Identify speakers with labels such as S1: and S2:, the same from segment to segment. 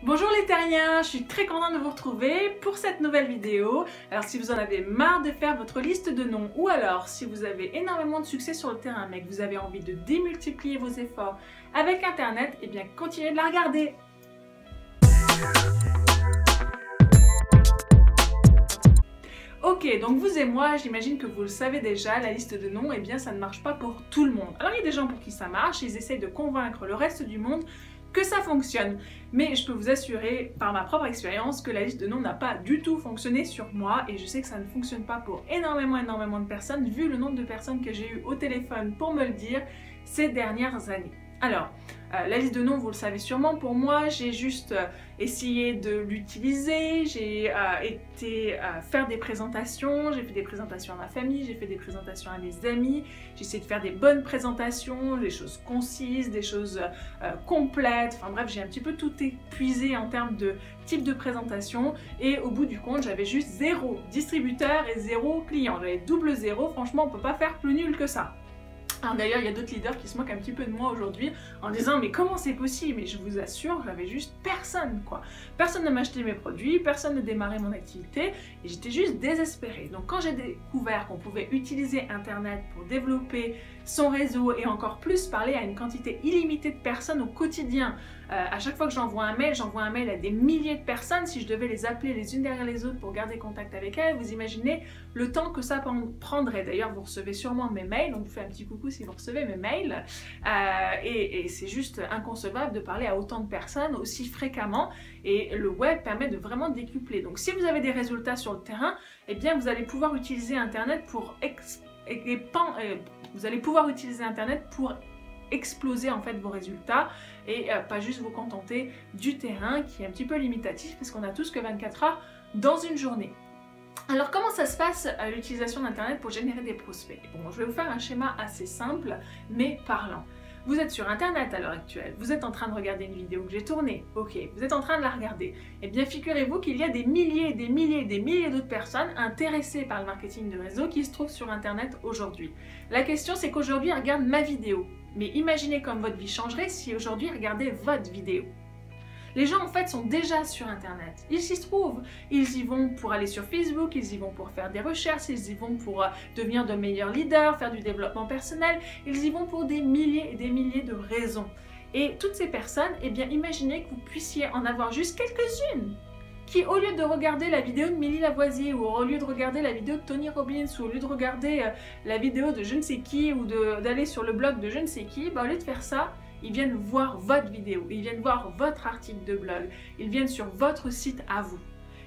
S1: Bonjour les terriens, je suis très contente de vous retrouver pour cette nouvelle vidéo. Alors si vous en avez marre de faire votre liste de noms ou alors si vous avez énormément de succès sur le terrain mais que vous avez envie de démultiplier vos efforts avec internet, eh bien continuez de la regarder. Ok, donc vous et moi, j'imagine que vous le savez déjà, la liste de noms, eh bien ça ne marche pas pour tout le monde. Alors il y a des gens pour qui ça marche, ils essayent de convaincre le reste du monde que ça fonctionne. Mais je peux vous assurer, par ma propre expérience, que la liste de noms n'a pas du tout fonctionné sur moi et je sais que ça ne fonctionne pas pour énormément de personnes, vu le nombre de personnes que j'ai eu au téléphone pour me le dire ces dernières années. Alors, la liste de noms, vous le savez sûrement, pour moi, j'ai juste essayé de l'utiliser, j'ai été faire des présentations, j'ai fait des présentations à ma famille, j'ai fait des présentations à mes amis, j'ai essayé de faire des bonnes présentations, des choses concises, des choses complètes, enfin bref, j'ai un petit peu tout épuisé en termes de type de présentation et au bout du compte, j'avais juste 0 distributeur et 0 client, j'avais double 0, franchement, on peut pas faire plus nul que ça. D'ailleurs, il y a d'autres leaders qui se moquent un petit peu de moi aujourd'hui en disant mais comment c'est possible? Mais je vous assure, j'avais juste personne quoi. Personne ne m'achetait mes produits, personne ne démarrait mon activité et j'étais juste désespérée. Donc quand j'ai découvert qu'on pouvait utiliser internet pour développer son réseau et encore plus parler à une quantité illimitée de personnes au quotidien, à chaque fois que j'envoie un mail à des milliers de personnes. Si je devais les appeler les unes derrière les autres pour garder contact avec elles, vous imaginez le temps que ça prendrait. D'ailleurs, vous recevez sûrement mes mails, donc je vous fais un petit coucou si vous recevez mes mails. Et c'est juste inconcevable de parler à autant de personnes aussi fréquemment. Et le web permet de vraiment décupler. Donc si vous avez des résultats sur le terrain, eh bien vous allez pouvoir utiliser Internet pour exploser en fait vos résultats et pas juste vous contenter du terrain qui est un petit peu limitatif parce qu'on a tous que 24 heures dans une journée. Alors comment ça se passe l'utilisation d'internet pour générer des prospects? Bon, je vais vous faire un schéma assez simple mais parlant. Vous êtes sur internet à l'heure actuelle, vous êtes en train de regarder une vidéo que j'ai tournée, ok, vous êtes en train de la regarder. Eh bien figurez-vous qu'il y a des milliers d'autres personnes intéressées par le marketing de réseau qui se trouvent sur internet aujourd'hui. La question c'est qu'aujourd'hui ils regardent ma vidéo, mais imaginez comme votre vie changerait si aujourd'hui ils regardaient votre vidéo. Les gens en fait sont déjà sur internet, ils s'y trouvent, ils y vont pour aller sur Facebook, ils y vont pour faire des recherches, ils y vont pour devenir de meilleurs leaders, faire du développement personnel, ils y vont pour des milliers et des milliers de raisons. Et toutes ces personnes, eh bien imaginez que vous puissiez en avoir juste quelques-unes qui, au lieu de regarder la vidéo de Milly Lavoisier ou au lieu de regarder la vidéo de Tony Robbins ou au lieu de regarder la vidéo de je ne sais qui ou d'aller sur le blog de je ne sais qui, bah, au lieu de faire ça, ils viennent voir votre vidéo, ils viennent voir votre article de blog, ils viennent sur votre site à vous.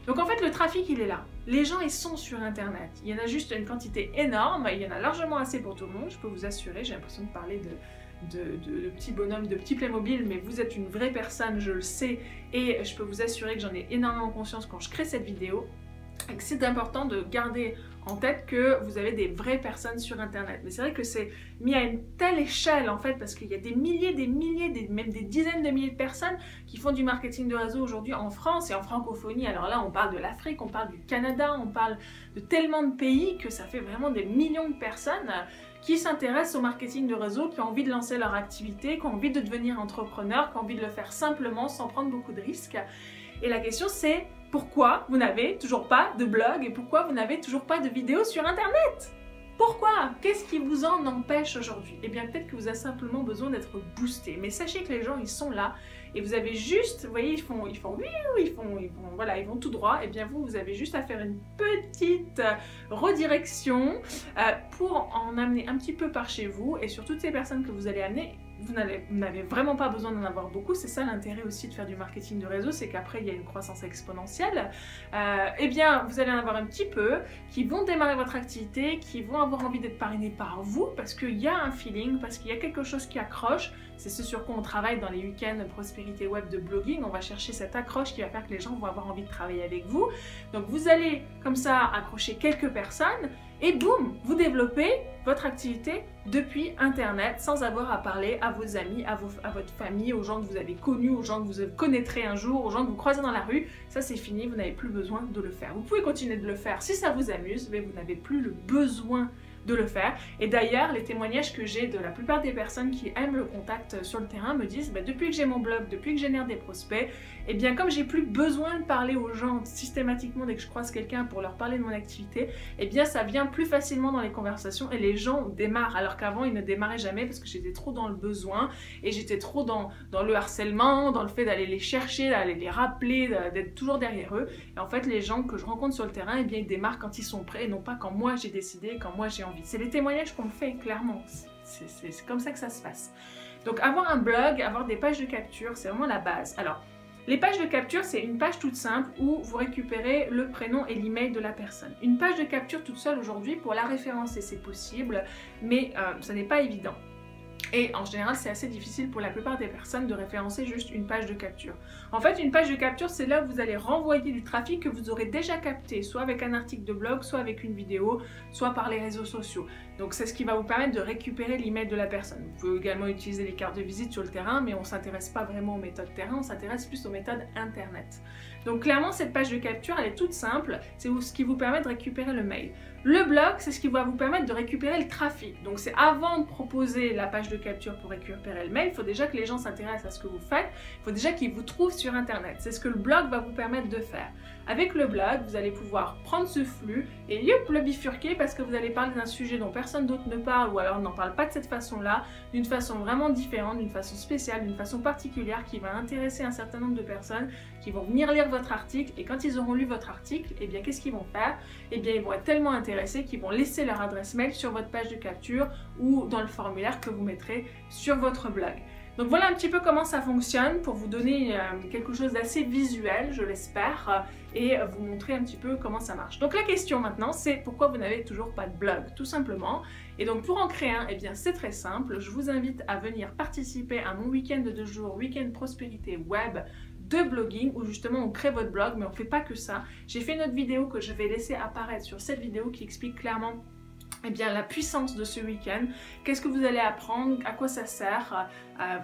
S1: Donc en fait le trafic il est là, les gens ils sont sur internet, il y en a juste une quantité énorme, il y en a largement assez pour tout le monde, je peux vous assurer, j'ai l'impression de parler de petits bonhommes, de petits Playmobil, mais vous êtes une vraie personne, je le sais, et je peux vous assurer que j'en ai énormément conscience quand je crée cette vidéo, et que c'est important de garder en tête que vous avez des vraies personnes sur internet. Mais c'est vrai que c'est mis à une telle échelle en fait, parce qu'il y a des milliers, même des dizaines de milliers de personnes qui font du marketing de réseau aujourd'hui en France et en francophonie. Alors là on parle de l'Afrique, on parle du Canada, on parle de tellement de pays que ça fait vraiment des millions de personnes qui s'intéressent au marketing de réseau, qui ont envie de lancer leur activité, qui ont envie de devenir entrepreneurs, qui ont envie de le faire simplement sans prendre beaucoup de risques. Et la question c'est pourquoi vous n'avez toujours pas de blog et pourquoi vous n'avez toujours pas de vidéos sur internet? Pourquoi? Qu'est-ce qui vous en empêche aujourd'hui? Eh bien peut-être que vous avez simplement besoin d'être boosté. Mais sachez que les gens ils sont là et vous avez juste, vous voyez, ils vont tout droit. Et bien vous avez juste à faire une petite redirection pour en amener un petit peu par chez vous. Et sur toutes ces personnes que vous allez amener, vous n'avez vraiment pas besoin d'en avoir beaucoup. C'est ça l'intérêt aussi de faire du marketing de réseau, c'est qu'après il y a une croissance exponentielle. Eh bien vous allez en avoir un petit peu qui vont démarrer votre activité, qui vont avoir envie d'être parrainés par vous parce qu'il y a un feeling, parce qu'il y a quelque chose qui accroche. C'est ce sur quoi on travaille dans les week-ends prospérité web de blogging. On va chercher cette accroche qui va faire que les gens vont avoir envie de travailler avec vous. Donc vous allez comme ça accrocher quelques personnes et boum, vous développez votre activité depuis Internet sans avoir à parler à vos amis, à votre famille, aux gens que vous avez connus, aux gens que vous connaîtrez un jour, aux gens que vous croisez dans la rue. Ça c'est fini, vous n'avez plus besoin de le faire. Vous pouvez continuer de le faire si ça vous amuse, mais vous n'avez plus le besoin de le faire. Et d'ailleurs, les témoignages que j'ai de la plupart des personnes qui aiment le contact sur le terrain me disent depuis que j'ai mon blog, depuis que je génère des prospects, et bien comme j'ai plus besoin de parler aux gens systématiquement dès que je croise quelqu'un pour leur parler de mon activité, et bien ça vient plus facilement dans les conversations et les gens démarrent, alors qu'avant ils ne démarraient jamais parce que j'étais trop dans le besoin et j'étais trop dans le harcèlement, dans le fait d'aller les chercher, d'aller les rappeler, d'être toujours derrière eux. Et en fait les gens que je rencontre sur le terrain, et bien ils démarrent quand ils sont prêts et non pas quand moi j'ai décidé, quand moi j'ai envie. C'est les témoignages qu'on me fait clairement, c'est comme ça que ça se passe. Donc avoir un blog, avoir des pages de capture, c'est vraiment la base. Alors, les pages de capture, c'est une page toute simple où vous récupérez le prénom et l'email de la personne. Une page de capture toute seule aujourd'hui, pour la référencer, c'est possible, mais ça n'est pas évident. Et en général, c'est assez difficile pour la plupart des personnes de référencer juste une page de capture. En fait, une page de capture, c'est là où vous allez renvoyer du trafic que vous aurez déjà capté, soit avec un article de blog, soit avec une vidéo, soit par les réseaux sociaux. Donc c'est ce qui va vous permettre de récupérer l'email de la personne. Vous pouvez également utiliser les cartes de visite sur le terrain, mais on ne s'intéresse pas vraiment aux méthodes terrain, on s'intéresse plus aux méthodes internet. Donc clairement, cette page de capture, elle est toute simple, c'est ce qui vous permet de récupérer le mail. Le blog, c'est ce qui va vous permettre de récupérer le trafic. Donc c'est avant de proposer la page de capture pour récupérer le mail, il faut déjà que les gens s'intéressent à ce que vous faites, il faut déjà qu'ils vous trouvent sur Internet. C'est ce que le blog va vous permettre de faire. Avec le blog, vous allez pouvoir prendre ce flux et le bifurquer parce que vous allez parler d'un sujet dont personne d'autre ne parle ou alors n'en parle pas de cette façon-là, d'une façon vraiment différente, d'une façon spéciale, d'une façon particulière qui va intéresser un certain nombre de personnes qui vont venir lire votre article et quand ils auront lu votre article, eh bien qu'est-ce qu'ils vont faire? Eh bien ils vont être tellement intéressés qu'ils vont laisser leur adresse mail sur votre page de capture ou dans le formulaire que vous mettrez sur votre blog. Donc voilà un petit peu comment ça fonctionne pour vous donner quelque chose d'assez visuel, je l'espère, et vous montrer un petit peu comment ça marche. Donc la question maintenant, c'est pourquoi vous n'avez toujours pas de blog, tout simplement. Et donc pour en créer un, eh bien c'est très simple. Je vous invite à venir participer à mon week-end de 2 jours, week-end prospérité web de blogging, où justement on crée votre blog, mais on ne fait pas que ça. J'ai fait une autre vidéo que je vais laisser apparaître sur cette vidéo qui explique clairement eh bien, la puissance de ce week-end, qu'est-ce que vous allez apprendre, à quoi ça sert,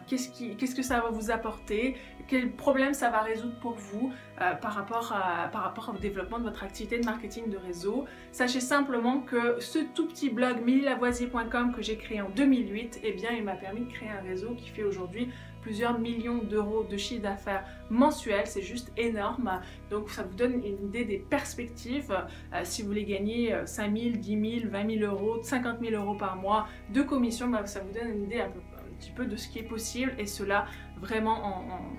S1: qu'est-ce que ça va vous apporter, quels problèmes ça va résoudre pour vous par rapport au développement de votre activité de marketing de réseau. Sachez simplement que ce tout petit blog melilavoisier.com que j'ai créé en 2008, eh bien, il m'a permis de créer un réseau qui fait aujourd'hui plusieurs millions d'euros de chiffre d'affaires mensuel, c'est juste énorme. Donc ça vous donne une idée des perspectives. Si vous voulez gagner 5 000, 10 000, 20 000 euros, 50 000 euros par mois de commission, ça vous donne une idée un petit peu de ce qui est possible, et cela vraiment,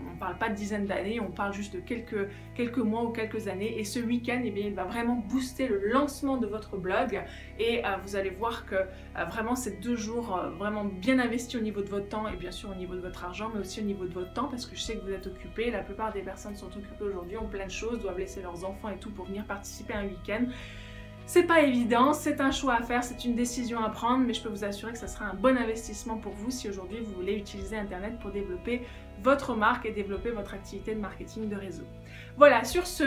S1: on ne parle pas de dizaines d'années, on parle juste de quelques mois ou quelques années. Et ce week-end, eh bien, il va vraiment booster le lancement de votre blog, et vous allez voir que vraiment ces 2 jours vraiment bien investis au niveau de votre temps et bien sûr au niveau de votre argent, mais aussi au niveau de votre temps, parce que je sais que vous êtes occupés. La plupart des personnes sont occupées aujourd'hui, ont plein de choses, doivent laisser leurs enfants et tout pour venir participer à un week-end. C'est pas évident, c'est un choix à faire, c'est une décision à prendre, mais je peux vous assurer que ça sera un bon investissement pour vous si aujourd'hui vous voulez utiliser Internet pour développer votre marque et développer votre activité de marketing de réseau. Voilà, sur ce,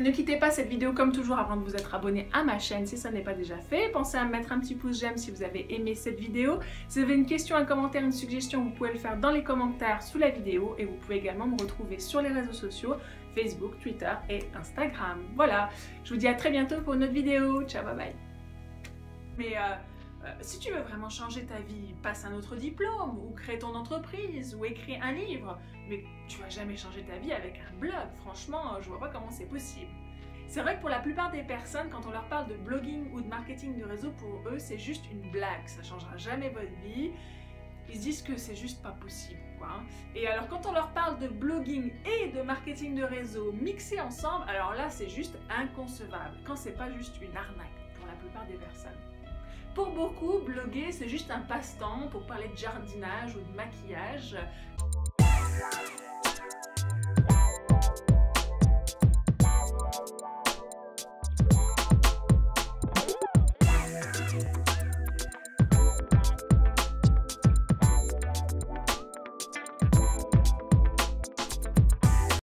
S1: ne quittez pas cette vidéo comme toujours avant de vous être abonné à ma chaîne si ça n'est pas déjà fait. Pensez à mettre un petit pouce j'aime si vous avez aimé cette vidéo. Si vous avez une question, un commentaire, une suggestion, vous pouvez le faire dans les commentaires sous la vidéo, et vous pouvez également me retrouver sur les réseaux sociaux, Facebook, Twitter et Instagram. Voilà, je vous dis à très bientôt pour une autre vidéo. Ciao, bye bye. Mais si tu veux vraiment changer ta vie, passe un autre diplôme, ou crée ton entreprise, ou écris un livre, mais tu vas jamais changer ta vie avec un blog. Franchement, je vois pas comment c'est possible. C'est vrai que pour la plupart des personnes, quand on leur parle de blogging ou de marketing de réseau, pour eux, c'est juste une blague. Ça changera jamais votre vie. Ils se disent que c'est juste pas possible, quoi. Et alors quand on leur parle de blogging et de marketing de réseau mixés ensemble, alors là c'est juste inconcevable, quand c'est pas juste une arnaque pour la plupart des personnes. Pour beaucoup, bloguer c'est juste un passe-temps pour parler de jardinage ou de maquillage.